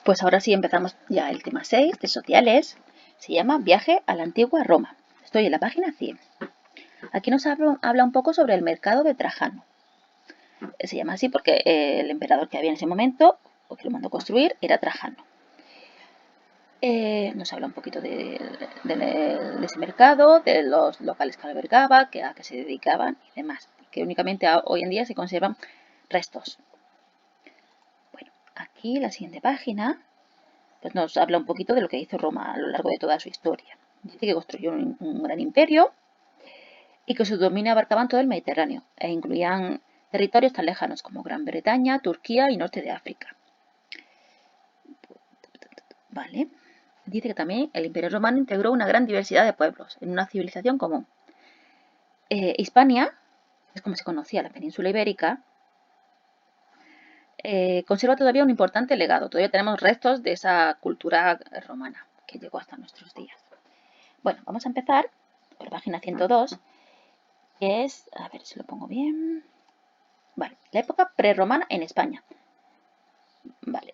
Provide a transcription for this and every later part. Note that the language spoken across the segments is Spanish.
Pues ahora sí empezamos ya el tema 6 de sociales. Se llama Viaje a la antigua Roma. Estoy en la página 100. Aquí nos habla un poco sobre el mercado de Trajano. Se llama así porque el emperador que había en ese momento, o que lo mandó construir, era Trajano. Nos habla un poquito de ese mercado, de los locales que albergaba, a qué se dedicaban y demás. Que únicamente hoy en día se conservan restos. Bueno, aquí la siguiente página pues nos habla un poquito de lo que hizo Roma a lo largo de toda su historia. Dice que construyó un gran imperio y que sus dominios abarcaban todo el Mediterráneo e incluían territorios tan lejanos como Gran Bretaña, Turquía y norte de África. Vale. Dice que también el Imperio Romano integró una gran diversidad de pueblos en una civilización común. Hispania, es como se conocía la península ibérica, conserva todavía un importante legado. Todavía tenemos restos de esa cultura romana que llegó hasta nuestros días. Bueno, vamos a empezar por la página 102, que es, a ver si lo pongo bien. Vale, la época prerromana en España. Vale,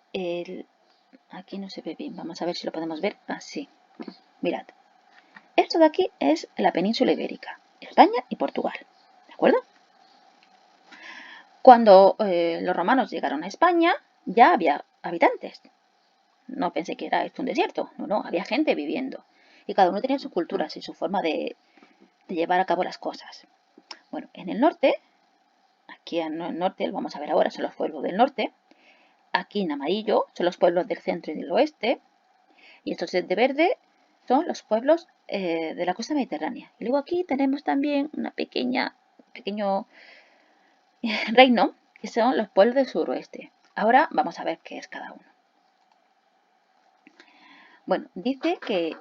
aquí no se ve bien, vamos a ver si lo podemos ver así. Mirad, esto de aquí es la península ibérica, España y Portugal, ¿de acuerdo? Cuando los romanos llegaron a España, ya había habitantes. No pensé que era esto un desierto, no, había gente viviendo. Y cada uno tenía su cultura y su forma de llevar a cabo las cosas. Bueno, en el norte, aquí en el norte, lo vamos a ver ahora, son los pueblos del norte. Aquí en amarillo son los pueblos del centro y del oeste. Y estos de verde son los pueblos de la costa mediterránea. Y luego aquí tenemos también un pequeño reino, que son los pueblos del suroeste. Ahora vamos a ver qué es cada uno. Bueno, dice que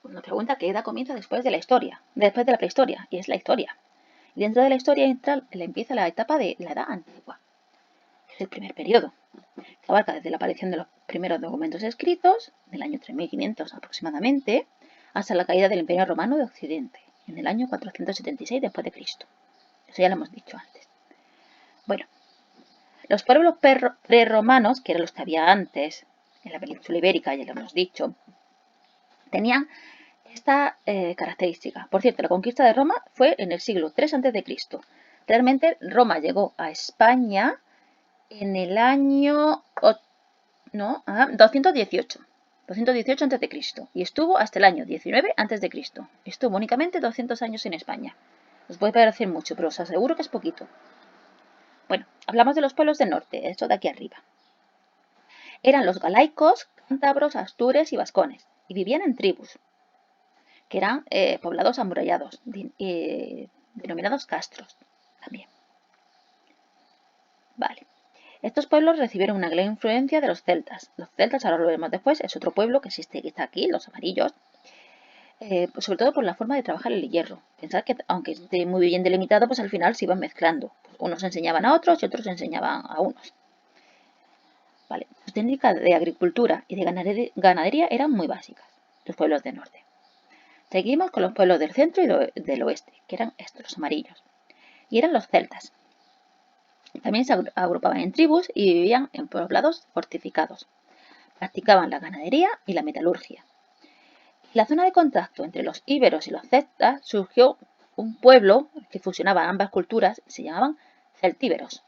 nos pregunta qué edad comienza después de la historia, después de la prehistoria, y es la historia. Y dentro de la historia empieza la etapa de la edad antigua, que es el primer periodo, que abarca desde la aparición de los primeros documentos escritos, del año 3500 aproximadamente, hasta la caída del Imperio Romano de Occidente, en el año 476 después de Cristo. Eso ya lo hemos dicho antes. Bueno, los pueblos prerromanos, que eran los que había antes, en la península ibérica, ya lo hemos dicho, tenían esta característica. Por cierto, la conquista de Roma fue en el siglo III a.C. Realmente Roma llegó a España en el año 218. 218 a.C. y estuvo hasta el año 19 a.C. Estuvo únicamente 200 años en España. Os puede parecer mucho, pero os aseguro que es poquito. Bueno, hablamos de los pueblos del norte, esto de aquí arriba. Eran los galaicos, cántabros, astures y vascones, y vivían en tribus, que eran poblados amurallados, denominados castros también. Vale. Estos pueblos recibieron una gran influencia de los celtas. Los celtas, ahora lo vemos después, es otro pueblo que existe, que está aquí, los amarillos, sobre todo por la forma de trabajar el hierro. Pensad que aunque esté muy bien delimitado, pues al final se iban mezclando. Pues unos enseñaban a otros y otros enseñaban a unos. Vale. Sus técnicas de agricultura y de ganadería eran muy básicas, los pueblos del norte. Seguimos con los pueblos del centro y del oeste, que eran estos, los amarillos. Y eran los celtas. También se agrupaban en tribus y vivían en poblados fortificados. Practicaban la ganadería y la metalurgia. En la zona de contacto entre los íberos y los celtas surgió un pueblo que fusionaba ambas culturas y se llamaban celtíberos.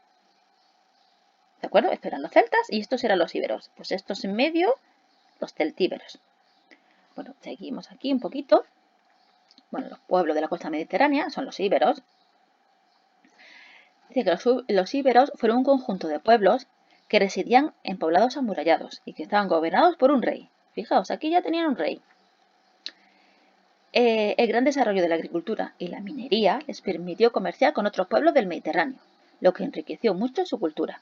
¿De acuerdo? Estos eran los celtas y estos eran los íberos. Pues estos en medio, los celtíberos. Bueno, seguimos aquí un poquito. Bueno, los pueblos de la costa mediterránea son los íberos. Dice que los íberos fueron un conjunto de pueblos que residían en poblados amurallados y que estaban gobernados por un rey. Fijaos, aquí ya tenían un rey. El gran desarrollo de la agricultura y la minería les permitió comerciar con otros pueblos del Mediterráneo, lo que enriqueció mucho su cultura.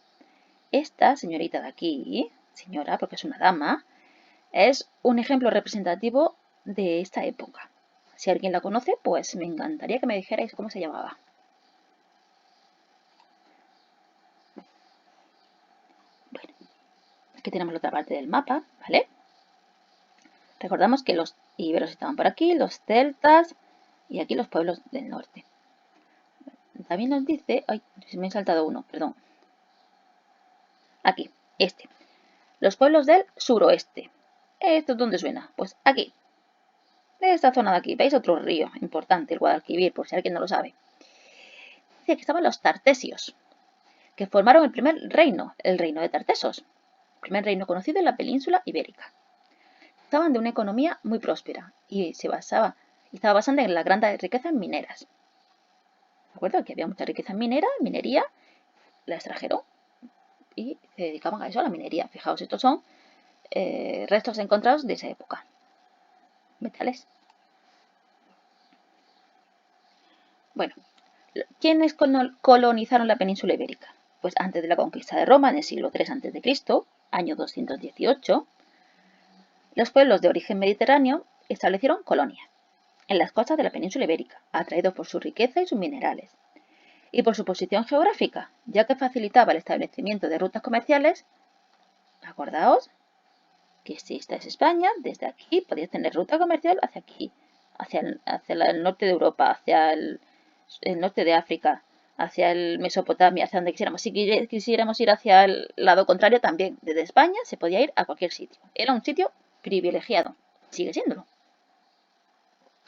Esta señorita de aquí, señora porque es una dama, es un ejemplo representativo de esta época. Si alguien la conoce, pues me encantaría que me dijerais cómo se llamaba. Bueno, aquí tenemos la otra parte del mapa, ¿vale? Recordamos que los íberos estaban por aquí, los celtas y aquí los pueblos del norte. También nos dice, ay, me he saltado uno, perdón. Aquí, este. Los pueblos del suroeste. ¿Esto dónde suena? Pues aquí. De esta zona de aquí. ¿Veis? Otro río importante, el Guadalquivir, por si alguien no lo sabe. Dice que estaban los tartesios, que formaron el primer reino, el reino de Tartesos. El primer reino conocido en la península ibérica. Estaban de una economía muy próspera y estaba basada en las grandes riquezas mineras. ¿De acuerdo? Que había mucha riqueza en minería, la extrajeron y se dedicaban a eso, a la minería. Fijaos, estos son restos encontrados de esa época. Metales. Bueno, ¿quiénes colonizaron la península ibérica? Pues antes de la conquista de Roma, en el siglo III a.C., año 218, los pueblos de origen mediterráneo establecieron colonias en las costas de la península ibérica, atraídos por su riqueza y sus minerales, y por su posición geográfica, ya que facilitaba el establecimiento de rutas comerciales. Acordaos que si estáis en España, desde aquí podéis tener ruta comercial hacia aquí, hacia el norte de Europa, hacia el norte de África, hacia el Mesopotamia, hacia donde quisiéramos. Si quisiéramos ir hacia el lado contrario también, desde España se podía ir a cualquier sitio. Era un sitio privilegiado, sigue siéndolo,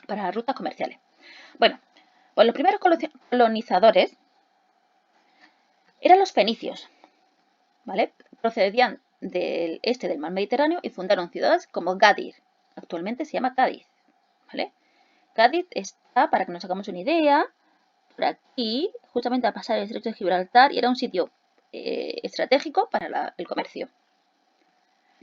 para las rutas comerciales. Bueno, pues los primeros colonizadores eran los fenicios, ¿vale? Procedían del este del mar Mediterráneo y fundaron ciudades como Gadir. Actualmente se llama Cádiz, ¿vale? Cádiz está, para que nos hagamos una idea, por aquí, justamente a pasar el estrecho de Gibraltar, y era un sitio estratégico para el comercio.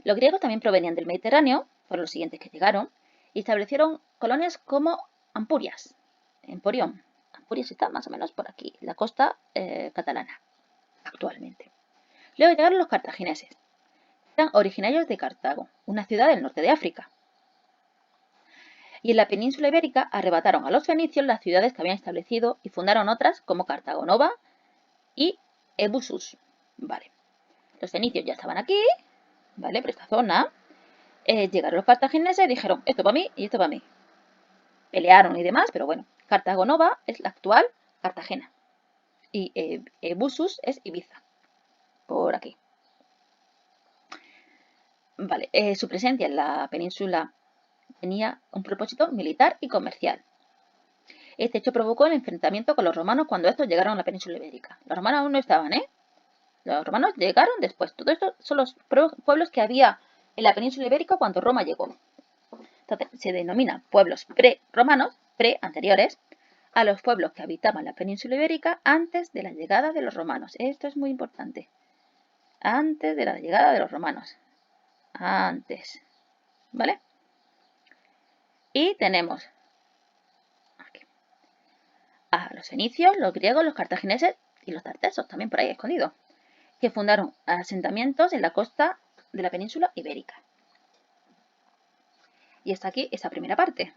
Los griegos también provenían del Mediterráneo, fueron los siguientes que llegaron, y establecieron colonias como Ampurias, Emporión. Ampurias está más o menos por aquí, la costa catalana, actualmente. Luego llegaron los cartagineses. Eran originarios de Cartago, una ciudad del norte de África. Y en la península ibérica arrebataron a los fenicios las ciudades que habían establecido y fundaron otras como Cartago Nova y Ebusus. Vale. Los fenicios ya estaban aquí, ¿vale? Por esta zona. Llegaron los cartagineses y dijeron, esto para mí y esto para mí. Pelearon y demás, pero bueno. Cartago Nova es la actual Cartagena. Y Ebusus es Ibiza. Por aquí. Vale. Su presencia en la península tenía un propósito militar y comercial. Este hecho provocó el enfrentamiento con los romanos cuando estos llegaron a la península ibérica. Los romanos aún no estaban, ¿eh? Los romanos llegaron después. Todo esto son los pueblos que había en la península ibérica cuando Roma llegó. Entonces se denominan pueblos pre-romanos, pre-anteriores, a los pueblos que habitaban la península ibérica antes de la llegada de los romanos. Esto es muy importante. Antes de la llegada de los romanos. Antes. ¿Vale? Y tenemos aquí a los fenicios, los griegos, los cartagineses y los tartesos, también por ahí escondidos, que fundaron asentamientos en la costa de la península ibérica. Y hasta aquí esa primera parte.